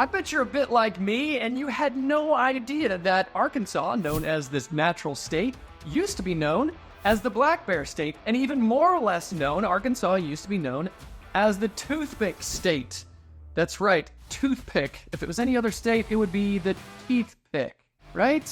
I bet you're a bit like me and you had no idea that Arkansas, known as this natural state, used to be known as the Black Bear State, and even more or less known, Arkansas used to be known as the Toothpick State. That's right, toothpick. If it was any other state, it would be the teeth pick, right?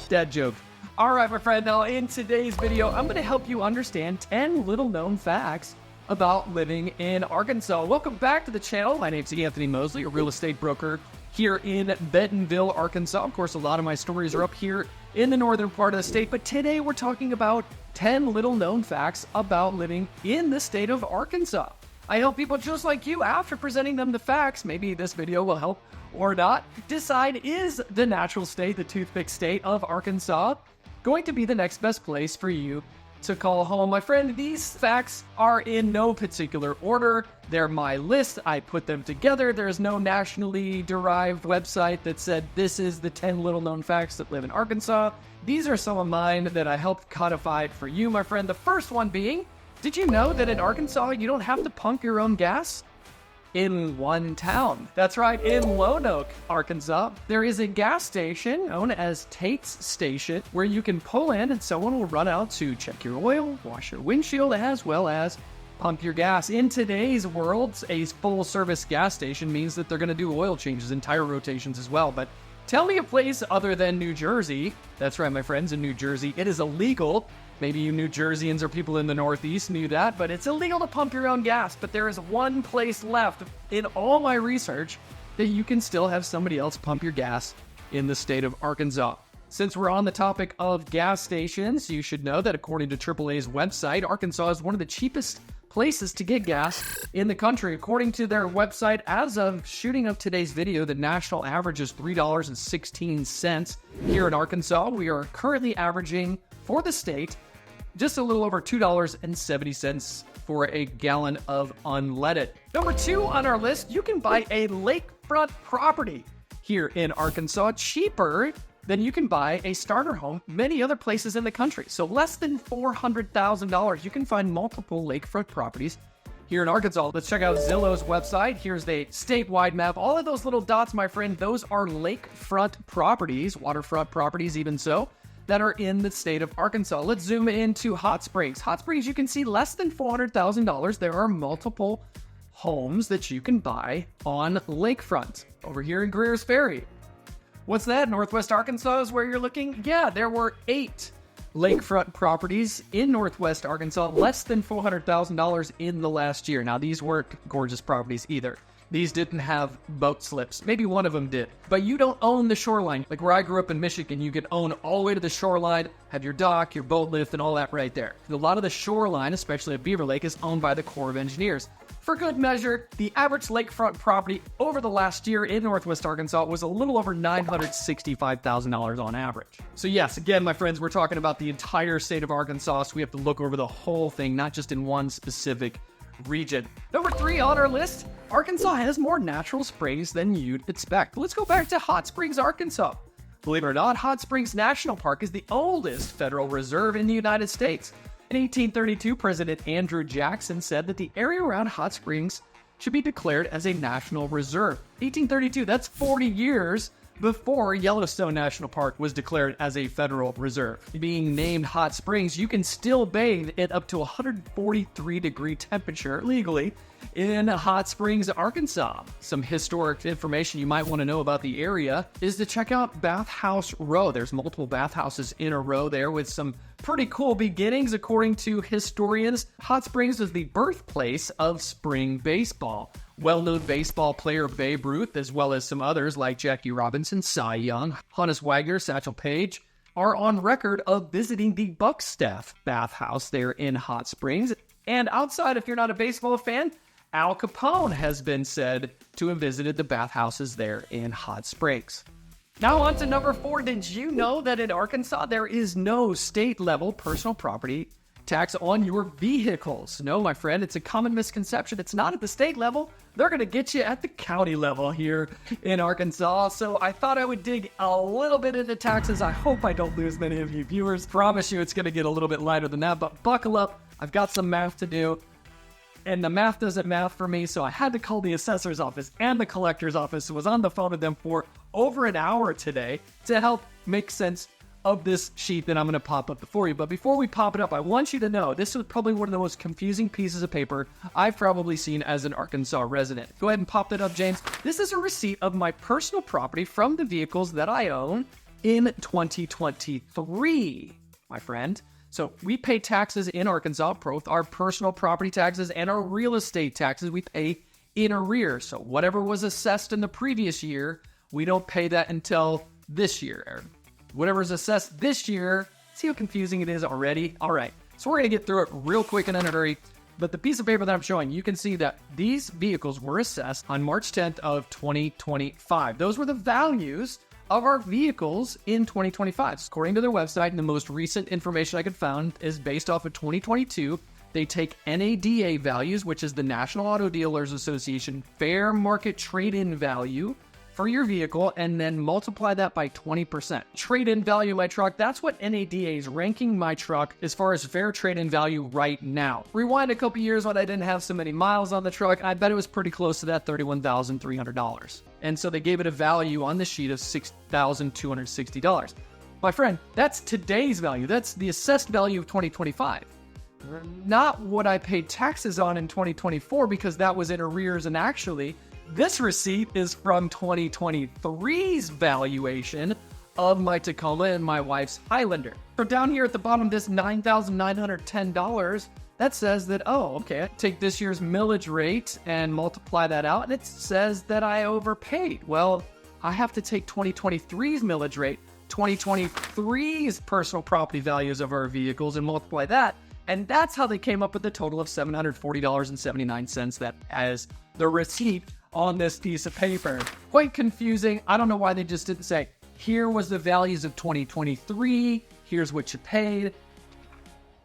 Dad joke. All right, my friend, now in today's video, I'm going to help you understand 10 little known facts about living in Arkansas. Welcome back to the channel. My name's Anthony Mosley, a real estate broker here in Bentonville, Arkansas. Of course, a lot of my stories are up here in the northern part of the state, but today we're talking about 10 little known facts about living in the state of Arkansas. I help people just like you, after presenting them the facts, maybe this video will help or not, decide, is the natural state, the toothpick state of Arkansas, going to be the next best place for you to call home? My friend, these facts are in no particular order. They're my list. I put them together. There's no nationally derived website that said this is the 10 little known facts that live in Arkansas. These are some of mine that I helped codify for you, my friend. The first one being, did you know that in Arkansas you don't have to pump your own gas? In one town. That's right, in Lone Oak, Arkansas, there is a gas station known as Tate's Station where you can pull in and someone will run out to check your oil, wash your windshield, as well as pump your gas. In today's world, a full-service gas station means that they're going to do oil changes and tire rotations as well. But tell me a place other than New Jersey. That's right, my friends, in New Jersey, it is illegal. Maybe you New Jerseyans or people in the Northeast knew that, but it's illegal to pump your own gas. But there is one place left in all my research that you can still have somebody else pump your gas in the state of Arkansas. Since we're on the topic of gas stations, you should know that according to AAA's website, Arkansas is one of the cheapest places to get gas in the country. According to their website, as of shooting of today's video, the national average is $3.16. Here in Arkansas, we are currently averaging, for the state, just a little over $2.70 for a gallon of unleaded. Number 2 on our list, you can buy a lakefront property here in Arkansas cheaper than you can buy a starter home many other places in the country. So less than $400,000, you can find multiple lakefront properties here in Arkansas. Let's check out Zillow's website. Here's the statewide map. All of those little dots, my friend, those are lakefront properties, waterfront properties even so, that are in the state of Arkansas. Let's zoom into Hot Springs. Hot Springs, you can see less than $400,000. There are multiple homes that you can buy on lakefront. Over here in Greer's Ferry. What's that? Northwest Arkansas is where you're looking? Yeah, there were 8 lakefront properties in Northwest Arkansas, less than $400,000 in the last year. Now, these weren't gorgeous properties either. These didn't have boat slips. Maybe one of them did. But you don't own the shoreline. Like where I grew up in Michigan, you could own all the way to the shoreline, have your dock, your boat lift, and all that right there. A lot of the shoreline, especially at Beaver Lake, is owned by the Corps of Engineers. For good measure, the average lakefront property over the last year in Northwest Arkansas was a little over $965,000 on average. So yes, again, my friends, we're talking about the entire state of Arkansas, so we have to look over the whole thing, not just in one specific region. Number 3 on our list, Arkansas has more natural springs than you'd expect. Let's go back to Hot Springs, Arkansas. Believe it or not, Hot Springs National Park is the oldest federal reserve in the United States. In 1832, President Andrew Jackson said that the area around Hot Springs should be declared as a national reserve. 1832, that's 40 years before Yellowstone National Park was declared as a federal reserve. Being named Hot Springs, you can still bathe at up to 143-degree temperature legally in Hot Springs, Arkansas. Some historic information you might want to know about the area is to check out Bathhouse Row. There's multiple bathhouses in a row there with some pretty cool beginnings. According to historians, Hot Springs was the birthplace of spring baseball. Well-known baseball player Babe Ruth, as well as some others like Jackie Robinson, Cy Young, Honus Wagner, Satchel Paige, are on record of visiting the Buckstaff bathhouse there in Hot Springs. And outside, if you're not a baseball fan, Al Capone has been said to have visited the bathhouses there in Hot Springs. Now on to number 4. Did you know that in Arkansas there is no state-level personal property tax on your vehicles? No, my friend, it's a common misconception. It's not at the state level. They're going to get you at the county level here in Arkansas. So I thought I would dig a little bit into taxes. I hope I don't lose many of you viewers. Promise you it's going to get a little bit lighter than that, but buckle up. I've got some math to do. and the math doesn't math for me, so I had to call the assessor's office and the collector's office. I was on the phone with them for over an hour today to help make sense of this sheet that I'm going to pop up before you. But before we pop it up, I want you to know this was probably one of the most confusing pieces of paper I've probably seen as an Arkansas resident. Go ahead and pop that up, James. This is a receipt of my personal property from the vehicles that I own in 2023, my friend. So we pay taxes in Arkansas, both our personal property taxes and our real estate taxes we pay in arrears. So whatever was assessed in the previous year, we don't pay that until this year. Whatever's assessed this year, see how confusing it is already? All right, so we're going to get through it real quick and in a hurry. But the piece of paper that I'm showing, you can see that these vehicles were assessed on March 10th of 2025. Those were the values of our vehicles in 2025. According to their website, and the most recent information I could find is based off of 2022. They take NADA values, which is the National Auto Dealers Association fair market trade-in value for your vehicle, and then multiply that by 20%. Trade-in value of my truck, that's what NADA is ranking my truck as far as fair trade-in value right now. Rewind a couple years when I didn't have so many miles on the truck, I bet it was pretty close to that $31,300. And so they gave it a value on the sheet of $6,260. My friend, that's today's value. That's the assessed value of 2025. Not what I paid taxes on in 2024, because that was in arrears, and actually, this receipt is from 2023's valuation of my Tacoma and my wife's Highlander. So down here at the bottom, this $9,910, that says that, oh, okay, I take this year's millage rate and multiply that out, and it says that I overpaid. Well, I have to take 2023's millage rate, 2023's personal property values of our vehicles, and multiply that. And that's how they came up with the total of $740.79 that as the receipt on this piece of paper. Quite confusing. I don't know why they just didn't say, here was the values of 2023, here's what you paid.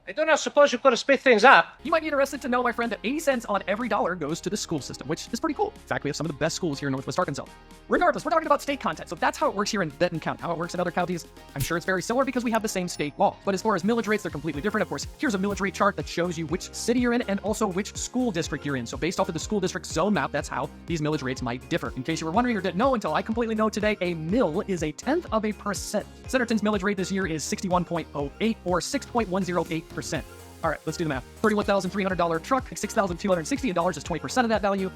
I don't suppose you could have split things up. You might be interested to know, my friend, that 80 cents on every dollar goes to the school system, which is pretty cool. In fact, we have some of the best schools here in Northwest Arkansas. Regardless, we're talking about state content, so that's how it works here in Benton County. How it works in other counties, I'm sure it's very similar because we have the same state law. But as far as millage rates, they're completely different. Of course, here's a millage rate chart that shows you which city you're in and also which school district you're in. So based off of the school district zone map, that's how these millage rates might differ. In case you were wondering or didn't know until I completely know today, a mill is a 1/10 of a percent. Centerton's millage rate this year is 61.08 or 6.108%. All right, let's do the math. $31,300 truck, $6,260 is 20% of that value.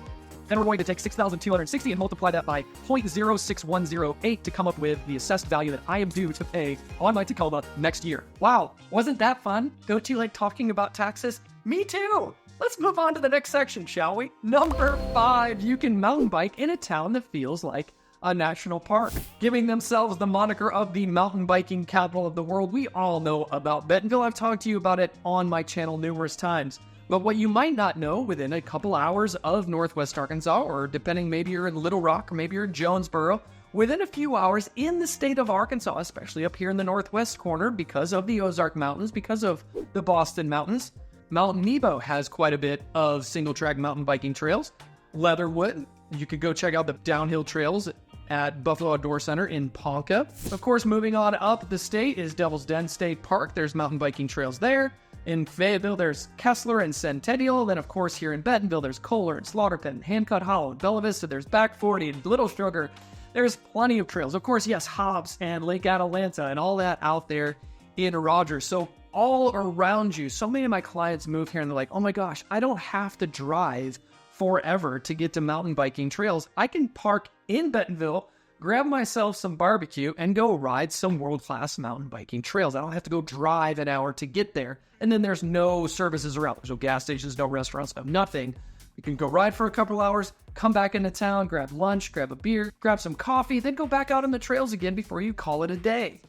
Then we're going to take $6,260 and multiply that by 0.06108 to come up with the assessed value that I am due to pay on my Tacoma next year. Wow, wasn't that fun? Don't you like talking about taxes? Me too! Let's move on to the next section, shall we? Number 5, you can mountain bike in a town that feels like a national park, giving themselves the moniker of the mountain biking capital of the world. We all know about Bentonville. I've talked to you about it on my channel numerous times. But what you might not know, within a couple hours of Northwest Arkansas, or depending, maybe you're in Little Rock, or maybe you're in Jonesboro, within a few hours in the state of Arkansas, especially up here in the northwest corner, because of the Ozark Mountains, because of the Boston Mountains, Mount Nebo has quite a bit of single-track mountain biking trails. Leatherwood, you could go check out the downhill trails at Buffalo Outdoor Center in Ponca. Of course, moving on up the state is Devil's Den State Park. There's mountain biking trails there. In Fayetteville, there's Kessler and Centennial. Then, of course, here in Bentonville, there's Kohler and Slaughter Pen, Hancock Hollow, and Bella Vista. There's Back 40 and Little Sugar. There's plenty of trails. Of course, yes, Hobbs and Lake Atalanta and all that out there in Rogers. So all around you, so many of my clients move here and they're like, oh my gosh, I don't have to drive forever to get to mountain biking trails. I can park in Bentonville, grab myself some barbecue, and go ride some world-class mountain biking trails. I don't have to go drive an hour to get there. And then there's no services around. There's no gas stations, no restaurants, no nothing. You can go ride for a couple hours, come back into town, grab lunch, grab a beer, grab some coffee, then go back out on the trails again before you call it a day.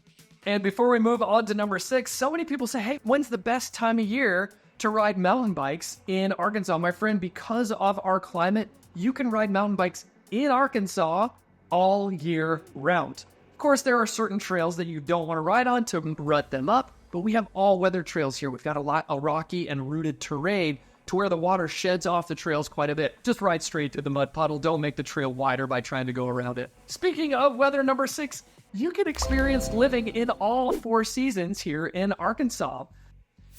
And before we move on to number 6, so many people say, hey, when's the best time of year to ride mountain bikes in Arkansas? My friend, because of our climate, you can ride mountain bikes in Arkansas all year round. Of course, there are certain trails that you don't want to ride on to rut them up, but we have all-weather trails here. We've got a lot of rocky and rooted terrain to where the water sheds off the trails quite a bit. Just ride straight through the mud puddle. Don't make the trail wider by trying to go around it. Speaking of weather, number 6, you can experience living in all 4 seasons here in Arkansas.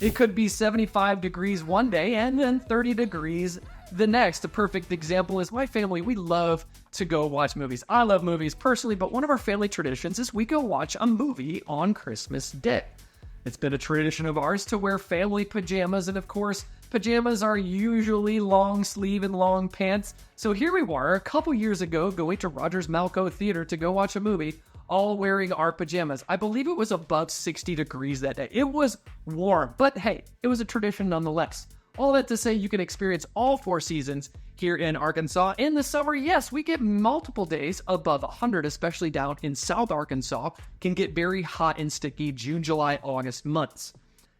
It could be 75 degrees one day and then 30 degrees the next. A perfect example is my family. We love to go watch movies. I love movies personally, but one of our family traditions is we go watch a movie on Christmas Day. It's been a tradition of ours to wear family pajamas, and of course, pajamas are usually long sleeve and long pants. So here we were a couple years ago going to Rogers Malco Theater to go watch a movie, all wearing our pajamas. I believe it was above 60 degrees that day. It was warm, but hey, it was a tradition nonetheless. All that to say, you can experience all 4 seasons here in Arkansas. In the summer, yes, we get multiple days above 100, especially down in South Arkansas. Can get very hot and sticky June, July, August months.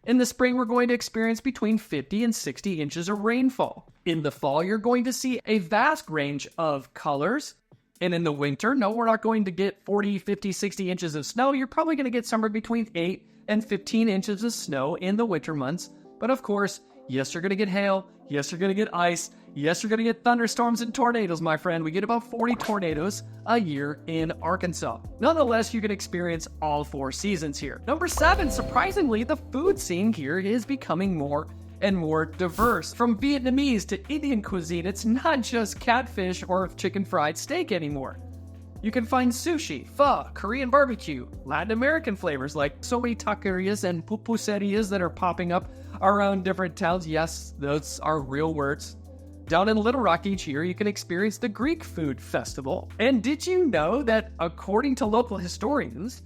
In the spring, we're going to experience between 50 and 60 inches of rainfall. In the fall, you're going to see a vast range of colors. And in the winter, no, we're not going to get 40, 50, 60 inches of snow. You're probably going to get somewhere between 8 and 15 inches of snow in the winter months. But of course, yes, you're going to get hail. Yes, you're going to get ice. Yes, you're going to get thunderstorms and tornadoes, my friend. We get about 40 tornadoes a year in Arkansas. Nonetheless, you can experience all 4 seasons here. Number 7, surprisingly, the food scene here is becoming more and more diverse. From Vietnamese to Indian cuisine, it's not just catfish or chicken fried steak anymore. You can find sushi, pho, Korean barbecue, Latin American flavors like so many taquerias and pupuserias that are popping up around different towns. Yes, those are real words. Down in Little Rock each year, you can experience the Greek Food Festival. And did you know that according to local historians,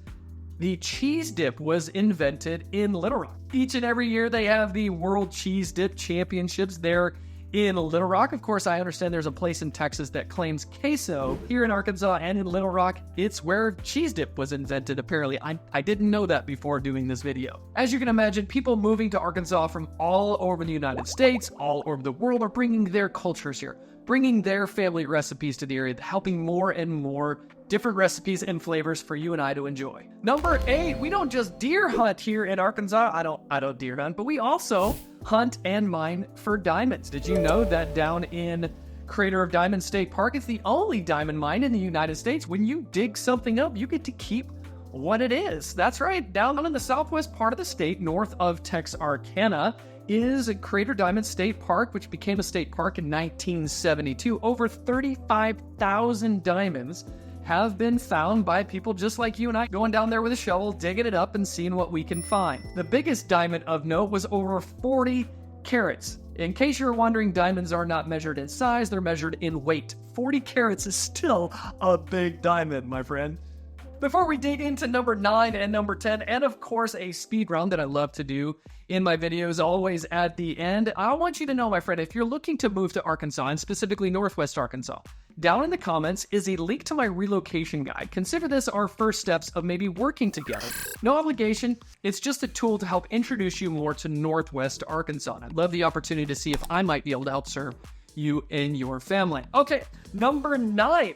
the cheese dip was invented in Little Rock? Each and every year they have the World Cheese Dip Championships there in Little Rock. Of course, I understand there's a place in Texas that claims queso. Here in Arkansas and in Little Rock, it's where cheese dip was invented, apparently. I didn't know that before doing this video. As you can imagine, people moving to Arkansas from all over the United States, all over the world, are bringing their cultures here, bringing their family recipes to the area, helping more and more different recipes and flavors for you and I to enjoy. Number 8, we don't just deer hunt here in Arkansas. I don't deer hunt, but we also hunt and mine for diamonds. Did you know that down in Crater of Diamond State Park, it's the only diamond mine in the United States? When you dig something up, you get to keep what it is. That's right, down in the southwest part of the state, north of Texarkana, is Crater Diamond State Park, which became a state park in 1972. Over 35,000 diamonds have been found by people just like you and I, going down there with a shovel, digging it up and seeing what we can find. The biggest diamond of note was over 40 carats. In case you're wondering, diamonds are not measured in size, they're measured in weight. 40 carats is still a big diamond, my friend. Before we dig into number 9 and number 10, and of course a speed round that I love to do in my videos always at the end, I want you to know, my friend, if you're looking to move to Arkansas, and specifically Northwest Arkansas, down in the comments is a link to my relocation guide. Consider this our first steps of maybe working together. No obligation, it's just a tool to help introduce you more to Northwest Arkansas. And I'd love the opportunity to see if I might be able to help serve you and your family. Okay, number 9.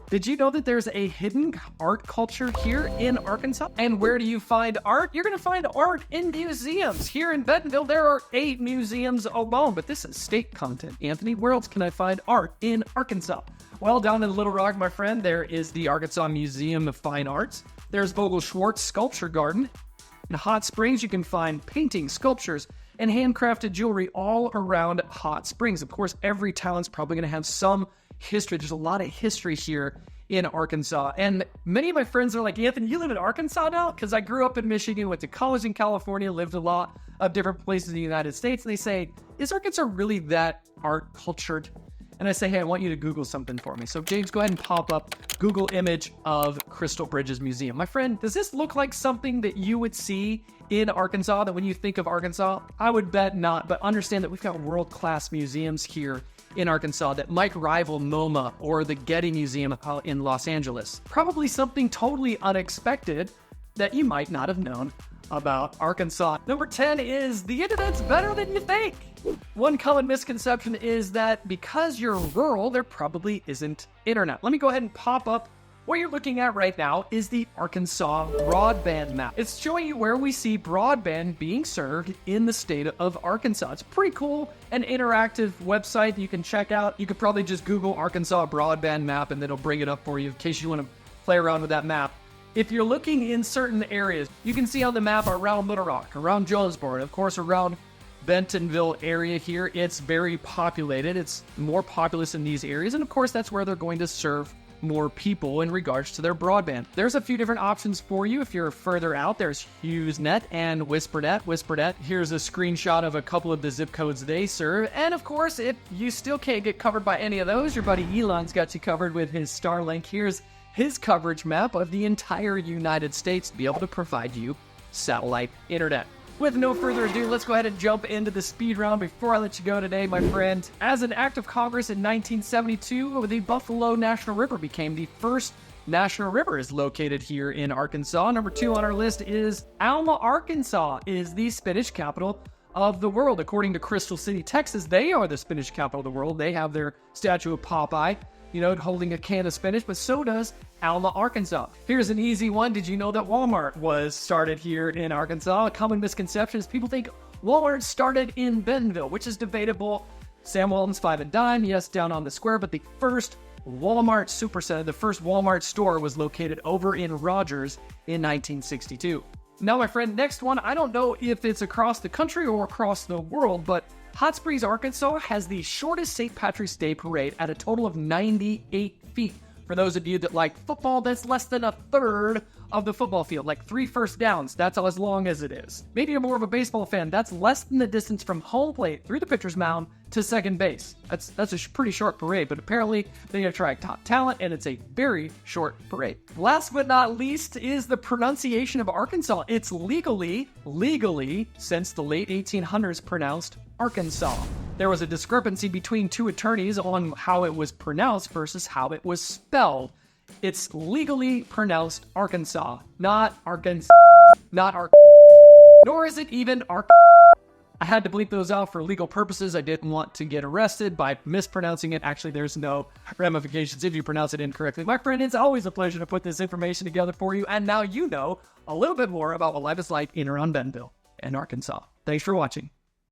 Did you know that there's a hidden art culture here in Arkansas? And where do you find art? You're going to find art in museums. Here in Bentonville, there are 8 museums alone, but this is state content. Anthony, where else can I find art in Arkansas? Well, down in Little Rock, my friend, there is the Arkansas Museum of Fine Arts. There's Vogel Schwartz Sculpture Garden. In Hot Springs, you can find paintings, sculptures, and handcrafted jewelry all around Hot Springs. Of course, every town's probably going to have some history. There's a lot of history here in Arkansas. And many of my friends are like, Anthony, you live in Arkansas now? Because I grew up in Michigan, went to college in California, lived a lot of different places in the United States. And they say, is Arkansas really that art cultured? And I say, hey, I want you to Google something for me. So James, go ahead and pop up Google image of Crystal Bridges Museum. My friend, does this look like something that you would see in Arkansas, that when you think of Arkansas? I would bet not, but understand that we've got world-class museums here in Arkansas that might rival MoMA or the Getty Museum in Los Angeles. Probably something totally unexpected that you might not have known about Arkansas. Number 10 is the internet's better than you think. One common misconception is that because you're rural, there probably isn't internet. Let me go ahead and pop up. What you're looking at right now is the Arkansas broadband map. It's showing you where we see broadband being served in the state of Arkansas. It's pretty cool, an interactive website that you can check out. You could probably just Google Arkansas broadband map and then it'll bring it up for you in case you want to play around with that map. If you're looking in certain areas, you can see on the map around Little Rock, around Jonesboro, and of course around Bentonville area here, it's very populated. It's more populous in these areas, and of course that's where they're going to serve more people in regards to their broadband. There's a few different options for you if you're further out. There's HughesNet and WhisperNet. WhisperNet, here's a screenshot of a couple of the zip codes they serve. And of course, if you still can't get covered by any of those, your buddy Elon's got you covered with his Starlink. Here's his coverage map of the entire United States to be able to provide you satellite internet. With no further ado, let's go ahead and jump into the speed round before I let you go today, my friend. As an act of Congress in 1972, the Buffalo National River became the first national river. Is located here in Arkansas. Number 2 on our list is Alma, Arkansas is the spinach capital of the world. According to Crystal City, Texas, they are the spinach capital of the world. They have their statue of Popeye, holding a can of spinach, but so does Alma, Arkansas. Here's an easy one. Did you know that Walmart was started here in Arkansas? A common misconception is people think Walmart started in Bentonville, which is debatable. Sam Walton's 5 and Dime, yes, down on the square, but the first Walmart supercenter, the first Walmart store, was located over in Rogers in 1962. Now, my friend, next one, I don't know if it's across the country or across the world, but Hot Springs, Arkansas has the shortest St. Patrick's Day parade at a total of 98 feet. For those of you that like football, that's less than a third of the football field, like 3 first downs. That's as long as it is. Maybe you're more of a baseball fan. That's less than the distance from home plate through the pitcher's mound to second base. That's a pretty short parade, but apparently they attract top talent, and it's a very short parade. Last but not least is the pronunciation of Arkansas. It's legally, since the late 1800s, pronounced Arkansas. There was a discrepancy between 2 attorneys on how it was pronounced versus how it was spelled. It's legally pronounced Arkansas, not Arkansas, nor is it even I had to bleep those out for legal purposes. I didn't want to get arrested by mispronouncing it. Actually, there's no ramifications if you pronounce it incorrectly. My friend, it's always a pleasure to put this information together for you, and now you know a little bit more about what life is like in and around Bentonville and Arkansas. Thanks for watching.